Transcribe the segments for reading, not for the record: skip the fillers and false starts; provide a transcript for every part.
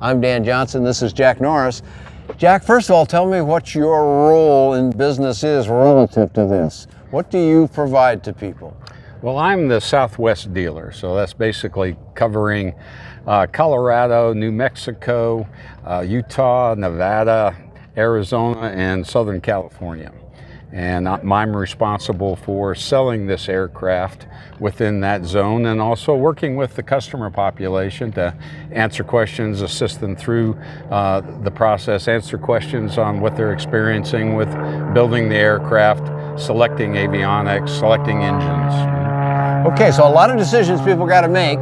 I'm Dan Johnson, this is Jack Norris. Jack, first of all, tell me what your role in business is relative to this. What do you provide to people? Well, I'm the Southwest dealer, so that's basically covering Colorado, New Mexico, Utah, Nevada, Arizona, and Southern California. And I'm responsible for selling this aircraft within that zone and also working with the customer population to answer questions, assist them through the process, answer questions on what they're experiencing with building the aircraft, selecting avionics, selecting engines. Okay, so a lot of decisions people got to make.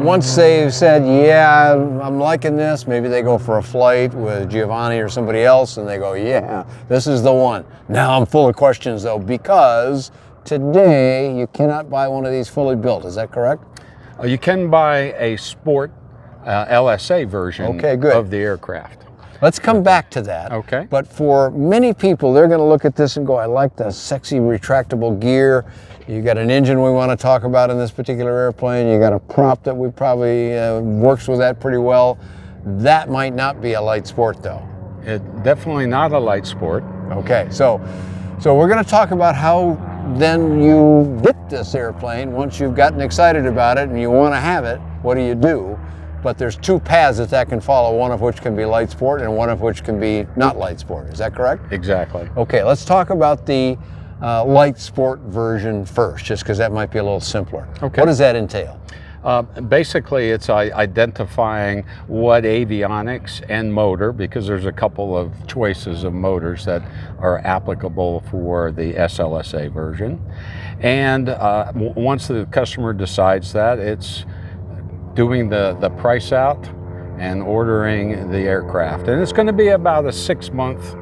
Once they've said, yeah, I'm liking this, maybe they go for a flight with Giovanni or somebody else and they go, yeah, this is the one. Now I'm full of questions though, because today you cannot buy one of these fully built. Is that correct? You can buy a sport LSA version of the aircraft. Let's come back to that. Okay. But for many people, they're going to look at this and go, I like the sexy retractable gear. You got an engine we want to talk about in this particular airplane. You got a prop that we probably works with that pretty well. That might not be a light sport though. Definitely not a light sport. Okay, so we're going to talk about how then you get this airplane once you've gotten excited about it and you want to have it. What do you do? But there's two paths that can follow, one of which can be light sport and one of which can be not light sport. Is that correct? Exactly. Okay, let's talk about the light sport version first, just because that might be a little simpler. Okay. What does that entail? Basically, it's identifying what avionics and motor, because there's a couple of choices of motors that are applicable for the SLSA version. And once the customer decides that, it's doing the price out and ordering the aircraft. And it's going to be about a 6-month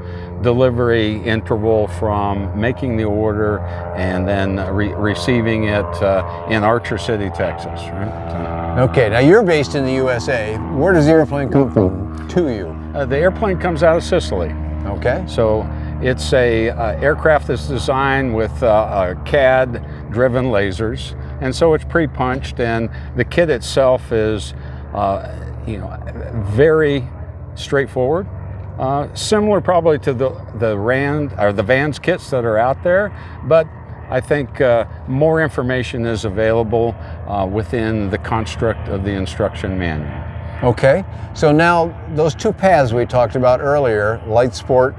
delivery interval from making the order and then receiving it in Archer City, Texas. Right? Okay, now you're based in the USA. Where does the airplane come from to you? The airplane comes out of Sicily. Okay. So it's a aircraft that's designed with CAD-driven lasers, and so it's pre-punched, and the kit itself is very straightforward. Similar probably to the RAND or the Vans kits that are out there, but I think more information is available within the construct of the instruction manual. Okay, so now those two paths we talked about earlier, light sport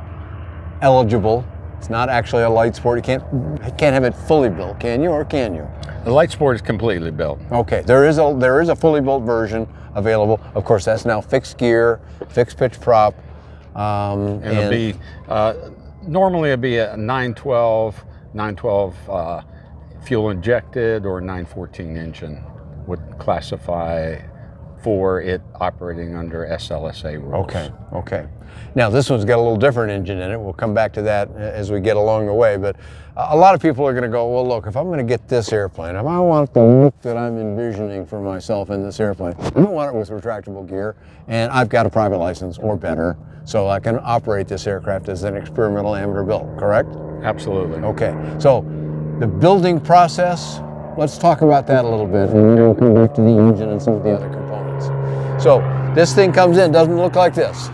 eligible. It's not actually a light sport. You can't have it fully built, can you, or can you? The light sport is completely built. Okay, there is a fully built version available. Of course, that's now fixed gear, fixed pitch prop. It'll be normally it'll be a 912 fuel injected or 914 engine would classify for it operating under SLSA rules. Okay. Now this one's got a little different engine in it. We'll come back to that as we get along the way. But a lot of people are going to go, well, look, if I'm going to get this airplane, if I want the look that I'm envisioning for myself in this airplane, I want it with retractable gear, and I've got a private license or better, so I can operate this aircraft as an experimental amateur build, correct? Absolutely. Okay, so the building process, let's talk about that a little bit, and then we'll come back to the engine and some of the other components. So this thing comes in, doesn't look like this.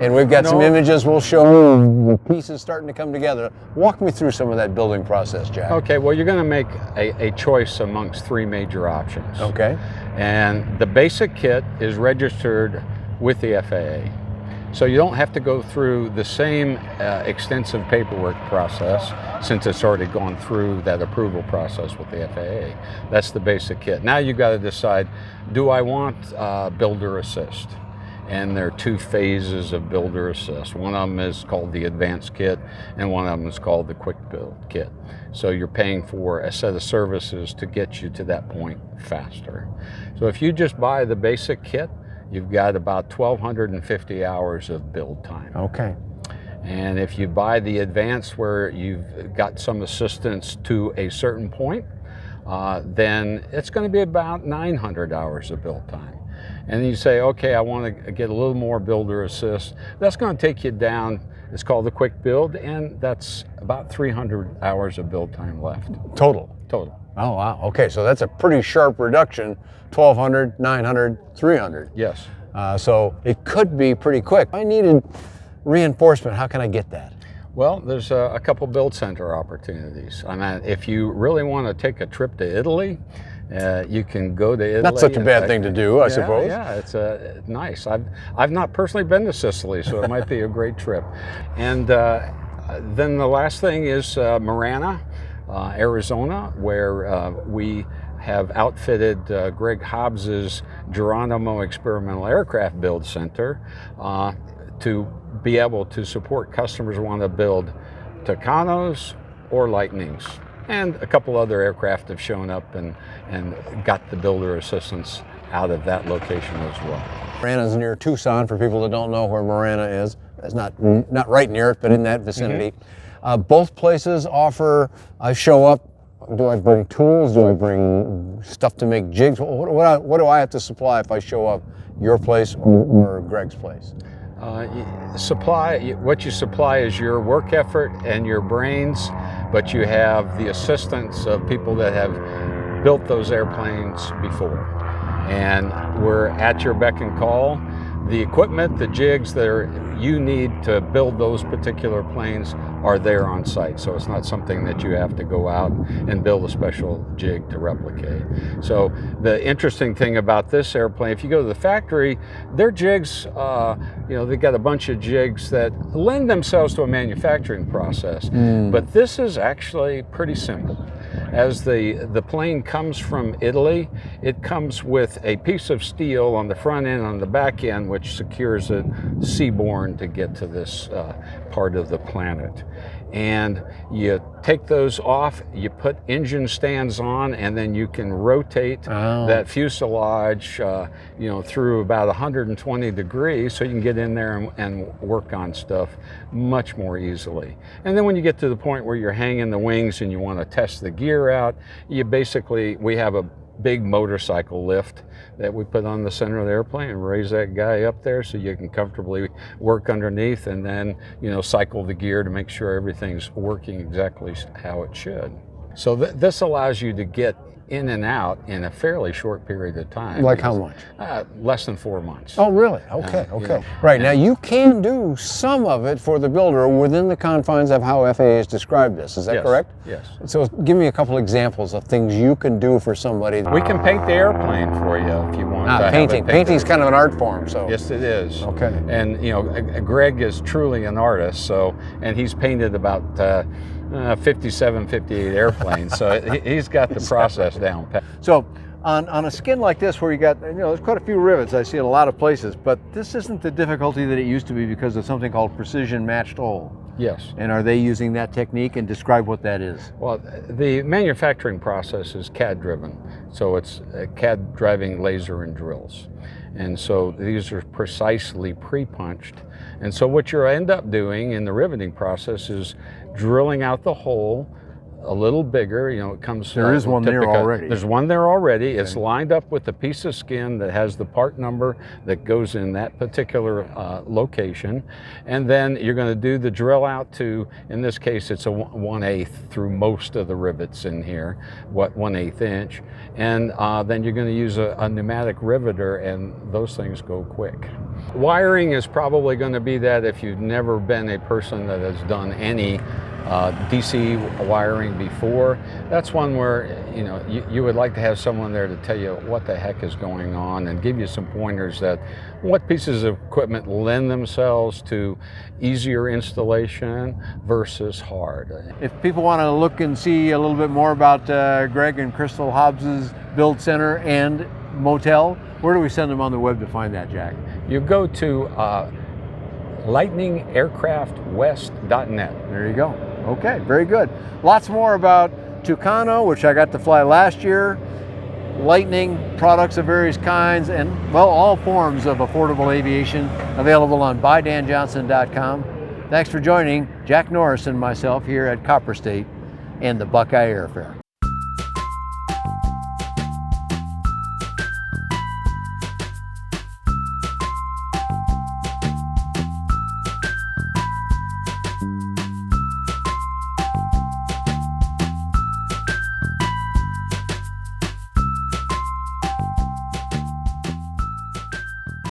And we've got some images we'll show you, the pieces starting to come together. Walk me through some of that building process, Jack. Okay, well, you're going to make a choice amongst 3 major options. Okay. And the basic kit is registered with the FAA. So you don't have to go through the same extensive paperwork process, since it's already gone through that approval process with the FAA. That's the basic kit. Now you've got to decide, do I want builder assist? And there are 2 phases of builder assist. One of them is called the advanced kit, and one of them is called the quick build kit. So you're paying for a set of services to get you to that point faster. So if you just buy the basic kit, you've got about 1,250 hours of build time. Okay. And if you buy the advanced, where you've got some assistance to a certain point, then it's going to be about 900 hours of build time. And then you say, okay, I want to get a little more builder assist. That's going to take you down. It's called the quick build, and that's about 300 hours of build time left. Total. Oh, wow. Okay, so that's a pretty sharp reduction. 1,200, 900, 300. Yes. So it could be pretty quick. I needed reinforcement. How can I get that? Well, there's a couple build center opportunities. I mean, if you really want to take a trip to Italy, you can go to Italy. Not such a bad thing to do, I suppose. Yeah, it's nice. I've not personally been to Sicily, so it might be a great trip. And then the last thing is Marana, Arizona, where we have outfitted Greg Hobbs's Geronimo Experimental Aircraft Build Center to be able to support customers who want to build Tucanos or Lightnings. And a couple other aircraft have shown up and got the builder assistance out of that location as well. Marana is near Tucson, for people that don't know where Marana is. It's not right near it, but in that vicinity. Both places offer, I show up, do I bring tools? Do I bring stuff to make jigs? What do I have to supply if I show up your place or Greg's place? What you supply is your work effort and your brains, but you have the assistance of people that have built those airplanes before. And we're at your beck and call. The equipment, the jigs that you need to build those particular planes are there on site. So it's not something that you have to go out and build a special jig to replicate. So the interesting thing about this airplane, if you go to the factory, their jigs, they've got a bunch of jigs that lend themselves to a manufacturing process. But this is actually pretty simple. As the plane comes from Italy, it comes with a piece of steel on the front end, on the back end, which secures it seaborne to get to this part of the planet. And you take those off, you put engine stands on, and then you can rotate that fuselage through about 120 degrees, so you can get in there and work on stuff much more easily. And then when you get to the point where you're hanging the wings and you want to test the gear out, we have a big motorcycle lift that we put on the center of the airplane and raise that guy up there so you can comfortably work underneath, and then cycle the gear to make sure everything's working exactly how it should. So this allows you to get in and out in a fairly short period of time. Like how much? Less than 4 months. Oh, really? Okay, Right, now you can do some of it for the builder within the confines of how FAA has described this. Is that correct? Yes. So give me a couple examples of things you can do for somebody. We can paint the airplane for you if you want. Painting. Painting's kind of an art form, so. Yes, it is. Okay. And Greg is truly an artist, and he's painted about 57, 58 airplanes, so he's got the process down pat. So on a skin like this where you got, there's quite a few rivets, I see in a lot of places, but this isn't the difficulty that it used to be because of something called precision matched hole. Yes. And are they using that technique, and describe what that is? Well, the manufacturing process is CAD driven, so it's CAD driving laser and drills. And so these are precisely pre-punched. And so what you end up doing in the riveting process is drilling out the hole a little bigger. It comes. There is one there already. There's one there already. Okay. It's lined up with a piece of skin that has the part number that goes in that particular location, and then you're going to do the drill out to. In this case, it's a 1/8 through most of the rivets in here. 1/8 inch, and then you're going to use a pneumatic riveter, and those things go quick. Wiring is probably going to be that if you've never been a person that has done any DC wiring before, that's one where you would like to have someone there to tell you what the heck is going on and give you some pointers that what pieces of equipment lend themselves to easier installation versus hard. If people want to look and see a little bit more about Greg and Crystal Hobbs's Build Center and Motel, where do we send them on the web to find that, Jack? You go to lightningaircraftwest.net. There you go. Okay, very good. Lots more about Tucano, which I got to fly last year, Lightning, products of various kinds, and, all forms of affordable aviation available on buydanjohnson.com. Thanks for joining Jack Norris and myself here at Copper State and the Buckeye Airfair.